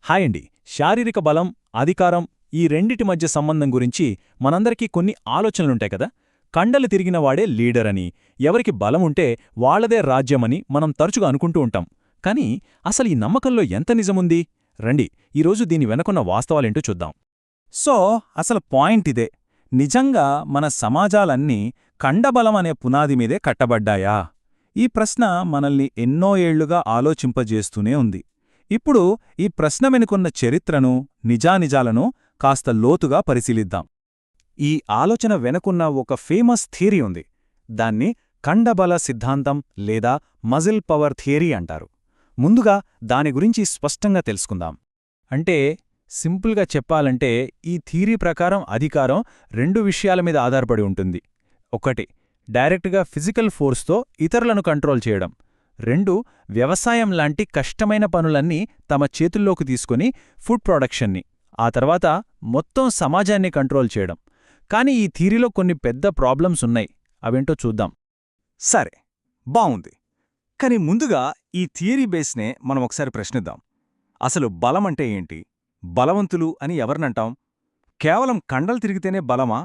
Hi అండి. శారీరక బలం, అధికారం ఈ రెండిటి మధ్య సంబంధం గురించి మనందరికీ కొన్ని ఆలోచనలుంటాయి కదా. కండలు తిరిగినవాడే లీడరని, ఎవరికి బలముంటే వాళ్లదే రాజ్యమని మనం తరచుగా అనుకుంటూ ఉంటాం. కానీ అసలు ఈ నమ్మకంలో ఎంత నిజముంది? రండి, ఈరోజు దీని వెనకున్న వాస్తవాలేంటో చూద్దాం. అసలు పాయింట్ ఇదే. నిజంగా మన సమాజాలన్నీ కండబలం అనే పునాది మీదే కట్టబడ్డాయా? ఈ ప్రశ్న మనల్ని ఎన్నో ఏళ్లుగా ఆలోచింపజేస్తూనే ఉంది. ఇప్పుడు ఈ ప్రశ్న వెనుకున్న చరిత్రను, నిజానిజాలను కాస్త లోతుగా పరిశీలిద్దాం. ఈ ఆలోచన వెనుకున్న ఒక ఫేమస్ థియరీ ఉంది. దాన్ని కండబల సిద్ధాంతం లేదా మజిల్ పవర్ థియరీ అంటారు. ముందుగా దాని గురించి స్పష్టంగా తెలుసుకుందాం. అంటే సింపుల్గా చెప్పాలంటే ఈ థియరీ ప్రకారం అధికారం రెండు విషయాల మీద ఆధారపడి ఉంటుంది. ఒకటి, డైరెక్ట్గా ఫిజికల్ ఫోర్స్తో ఇతరులను కంట్రోల్ చేయడం. రెండు, వ్యవసాయం లాంటి కష్టమైన పనులన్నీ తమ చేతుల్లోకి తీసుకుని ఫుడ్ ప్రొడక్షన్ని, ఆ తర్వాత మొత్తం సమాజాన్ని కంట్రోల్ చేయడం. కాని ఈ థీరీలో కొన్ని పెద్ద ప్రాబ్లమ్స్ ఉన్నాయి. అవేంటో చూద్దాం. సరే, బావుంది. కాని ముందుగా ఈ థియరీ బేస్నే మనం ఒకసారి ప్రశ్నిద్దాం. అసలు బలమంటే ఏంటి? బలవంతులు అని ఎవరినంటాం? కేవలం కండలు తిరిగితేనే బలమా?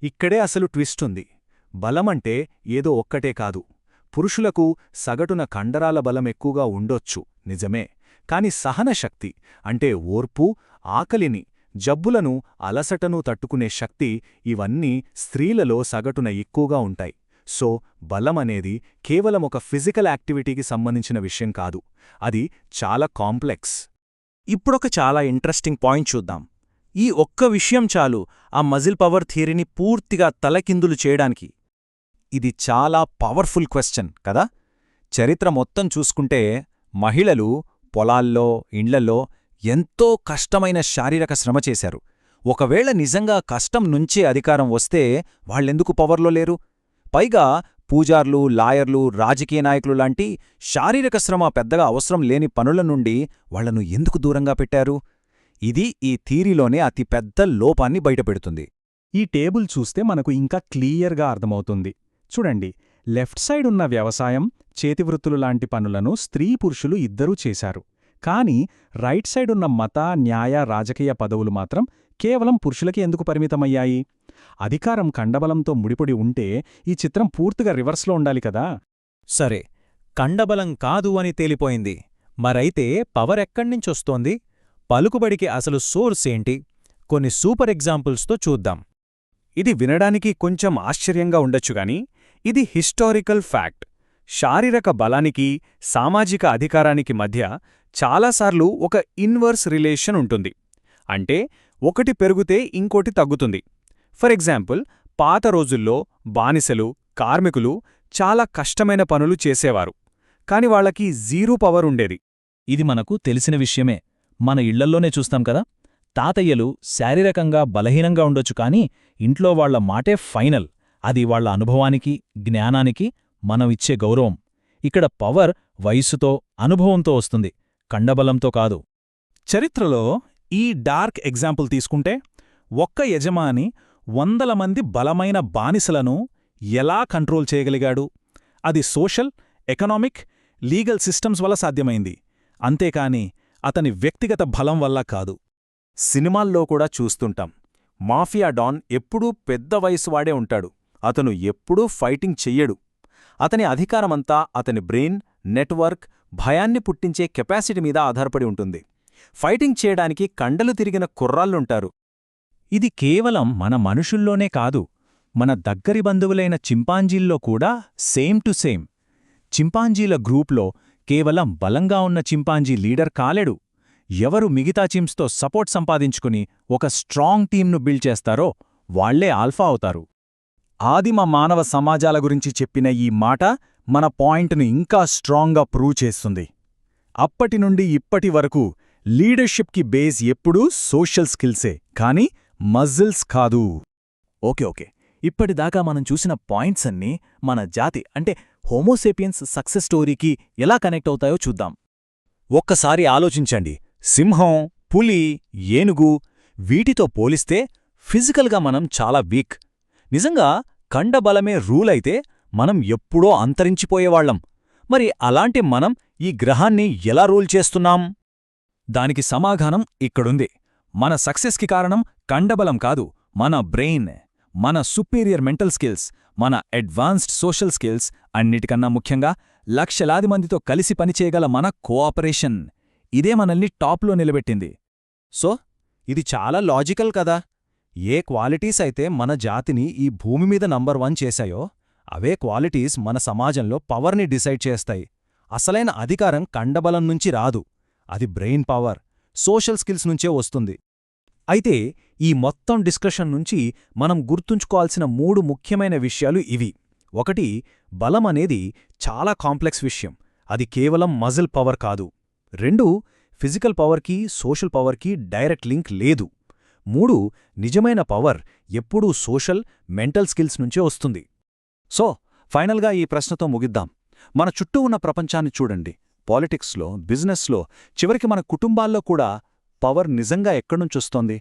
ఇక్కడే అసలు ట్విస్ట్ ఉంది. బలమంటే ఏదో ఒక్కటే కాదు. పురుషులకు సగటున కండరాల బలం ఎక్కువగా ఉండొచ్చు, నిజమే. కాని సహనశక్తి అంటే ఓర్పు, ఆకలిని, జబ్బులను, అలసటను తట్టుకునే శక్తి ఇవన్నీ స్త్రీలలో సగటున ఎక్కువగా ఉంటాయి. సో బలమనేది కేవలం ఒక ఫిజికల్ యాక్టివిటీకి సంబంధించిన విషయం కాదు. అది చాలా కాంప్లెక్స్. ఇప్పుడొక చాలా ఇంట్రెస్టింగ్ పాయింట్ చూద్దాం. ఈ ఒక్క విషయం చాలు ఆ మజిల్ పవర్ థియరీని పూర్తిగా తలకిందులు చేయడానికి. ఇది చాలా పవర్ఫుల్ క్వశ్చన్ కదా. చరిత్ర మొత్తం చూసుకుంటే మహిళలు పొలాల్లో, ఇండ్లల్లో ఎంతో కష్టమైన శారీరక శ్రమ చేశారు. ఒకవేళ నిజంగా కష్టం నుంచే అధికారం వస్తే వాళ్ళెందుకు పవర్లో లేరు? పైగా పూజార్లు, లాయర్లు, రాజకీయ నాయకులు లాంటి శారీరక శ్రమ పెద్దగా అవసరం లేని పనుల నుండి వాళ్లను ఎందుకు దూరంగా పెట్టారు? ఇది ఈ థీరీలోనే అతి పెద్ద లోపాన్ని బయటపెడుతుంది. ఈ టేబుల్ చూస్తే మనకు ఇంకా క్లియర్గా అర్థమవుతుంది. చూడండి, లెఫ్ట్ సైడ్ ఉన్న వ్యవసాయం, చేతివృత్తులు లాంటి పనులను స్త్రీ పురుషులు ఇద్దరూ చేశారు. కాని రైట్ సైడ్ ఉన్న మత, న్యాయ, రాజకీయ పదవులు మాత్రం కేవలం పురుషులకి ఎందుకు పరిమితమయ్యాయి? అధికారం కండబలంతో ముడిపడి ఉంటే ఈ చిత్రం పూర్తిగా రివర్స్లో ఉండాలి కదా. సరే, కండబలం కాదు అని తేలిపోయింది. మరైతే పవర్ ఎక్కడ్నించొస్తోంది? పలుకుబడికి అసలు సోర్స్ ఏంటి? కొన్ని సూపర్ ఎగ్జాంపుల్స్తో చూద్దాం. ఇది వినడానికి కొంచెం ఆశ్చర్యంగా ఉండొచ్చుగాని ఇది హిస్టారికల్ ఫ్యాక్ట్. శారీరక బలానికి, సామాజిక అధికారానికి మధ్య చాలాసార్లు ఒక ఇన్వర్స్ రిలేషన్ ఉంటుంది. అంటే ఒకటి పెరుగుతే ఇంకోటి తగ్గుతుంది. ఫర్ ఎగ్జాంపుల్, పాత రోజుల్లో బానిసలు, కార్మికులు చాలా కష్టమైన పనులు చేసేవారు. కాని వాళ్లకి జీరో పవర్ ఉండేది. ఇది మనకు తెలిసిన విషయమే. మన ఇళ్లల్లోనే చూస్తాం కదా. తాతయ్యలు శారీరకంగా బలహీనంగా ఉండొచ్చు కానీ ఇంట్లో వాళ్ల మాటే ఫైనల్. అది వాళ్ల అనుభవానికి, జ్ఞానానికి మనం ఇచ్చే గౌరవం. ఇక్కడ పవర్ వయస్సుతో, అనుభవంతో వస్తుంది, కండబలంతో కాదు. చరిత్రలో ఈ డార్క్ ఎగ్జాంపుల్ తీసుకుంటే, ఒక్క యజమాని 100 మంది బలమైన బానిసలను ఎలా కంట్రోల్ చేయగలిగాడు? అది సోషల్, ఎకనామిక్, లీగల్ సిస్టమ్స్ వల్ల సాధ్యమైంది. అంతేకాని అతని వ్యక్తిగత బలం వల్ల కాదు. సినిమాల్లో కూడా చూస్తుంటాం. మాఫియా డాన్ ఎప్పుడూ పెద్ద వయసువాడే ఉంటాడు. అతను ఎప్పుడూ ఫైటింగ్ చెయ్యడు. అతని అధికారమంతా అతని బ్రెయిన్, నెట్వర్క్, భయాన్ని పుట్టించే కెపాసిటీ మీద ఆధారపడి ఉంటుంది. ఫైటింగ్ చేయడానికి కండలు తిరిగిన కుర్రాళ్ళుంటారు. ఇది కేవలం మన మనుషుల్లోనే కాదు, మన దగ్గరి బంధువులైన చింపాంజీల్లో కూడా సేమ్ టు సేమ్. చింపాంజీల గ్రూప్లో కేవలం బలంగా ఉన్న చింపాంజీ లీడర్ కాలేడు. ఎవరు మిగతా చింప్స్తో సపోర్ట్ సంపాదించుకుని ఒక స్ట్రాంగ్ టీంను బిల్డ్ చేస్తారో వాళ్లే ఆల్ఫా అవుతారు. ఆదిమ మానవ సమాజాల గురించి చెప్పిన ఈ మాట మన పాయింట్ను ఇంకా స్ట్రాంగ్గా ప్రూవ్ చేస్తుంది. అప్పటినుండి ఇప్పటి వరకు లీడర్షిప్కి బేస్ ఎప్పుడూ సోషల్ స్కిల్సే, కానీ మజిల్స్ కాదు. ఓకే, ఇప్పటిదాకా మనం చూసిన పాయింట్స్ అన్నీ మన జాతి అంటే హోమోసేపియన్స్ సక్సెస్ స్టోరీకి ఎలా కనెక్ట్ అవుతాయో చూద్దాం. ఒక్కసారి ఆలోచించండి. సింహం, పులి, ఏనుగు వీటితో పోలిస్తే ఫిజికల్గా మనం చాలా వీక్. నిజంగా కండబలమే రూల్ అయితే మనం ఎప్పుడో అంతరించిపోయేవాళ్లం. మరి అలాంటి మనం ఈ గ్రహాన్ని ఎలా రూల్ చేస్తున్నాం? దానికి సమాధానం ఇక్కడుంది. మన సక్సెస్కి కారణం కండబలం కాదు, మన బ్రెయిన్, మన సుపీరియర్ మెంటల్ స్కిల్స్, మన అడ్వాన్స్డ్ సోషల్ స్కిల్స్, అన్నిటికన్నా ముఖ్యంగా లక్షలాది మందితో కలిసి పనిచేయగల మన కోఆపరేషన్. ఇదే మనల్ని టాప్లో నిలబెట్టింది. సో ఇది చాలా లాజికల్ కదా. ఏ క్వాలిటీస్ అయితే మన జాతిని ఈ భూమి మీద నంబర్ 1 చేశాయో అవే క్వాలిటీస్ మన సమాజంలో పవర్ని డిసైడ్ చేస్తాయి. అసలైన అధికారం కండబలం నుంచి రాదు, అది బ్రెయిన్ పవర్, సోషల్ స్కిల్స్ నుంచే వస్తుంది. అయితే ఈ మొత్తం డిస్కషన్ నుంచి మనం గుర్తుంచుకోవాల్సిన 3 ముఖ్యమైన విషయాలు ఇవి. 1, బలం అనేది చాలా కాంప్లెక్స్ విషయం, అది కేవలం మజిల్ పవర్ కాదు. 2, ఫిజికల్ పవర్కి సోషల్ పవర్కి డైరెక్ట్ లింక్ లేదు. 3, నిజమైన పవర్ ఎప్పుడూ సోషల్, మెంటల్ స్కిల్స్ నుంచే వస్తుంది. సో ఫైనల్గా ఈ ప్రశ్నతో ముగిద్దాం. మన చుట్టూ ఉన్న ప్రపంచాన్ని చూడండి, పాలిటిక్స్లో, బిజినెస్లో, చివరికి మన కుటుంబాల్లో కూడా పవర్ నిజంగా ఎక్కడ్నుంచొస్తోంది?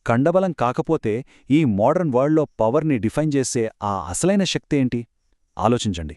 కండబలం కాకపోతే ఈ మోడర్న్ వరల్డ్లో పవర్ని డిఫైన్ చేసే ఆ అసలైన శక్తి ఏంటి? ఆలోచించండి.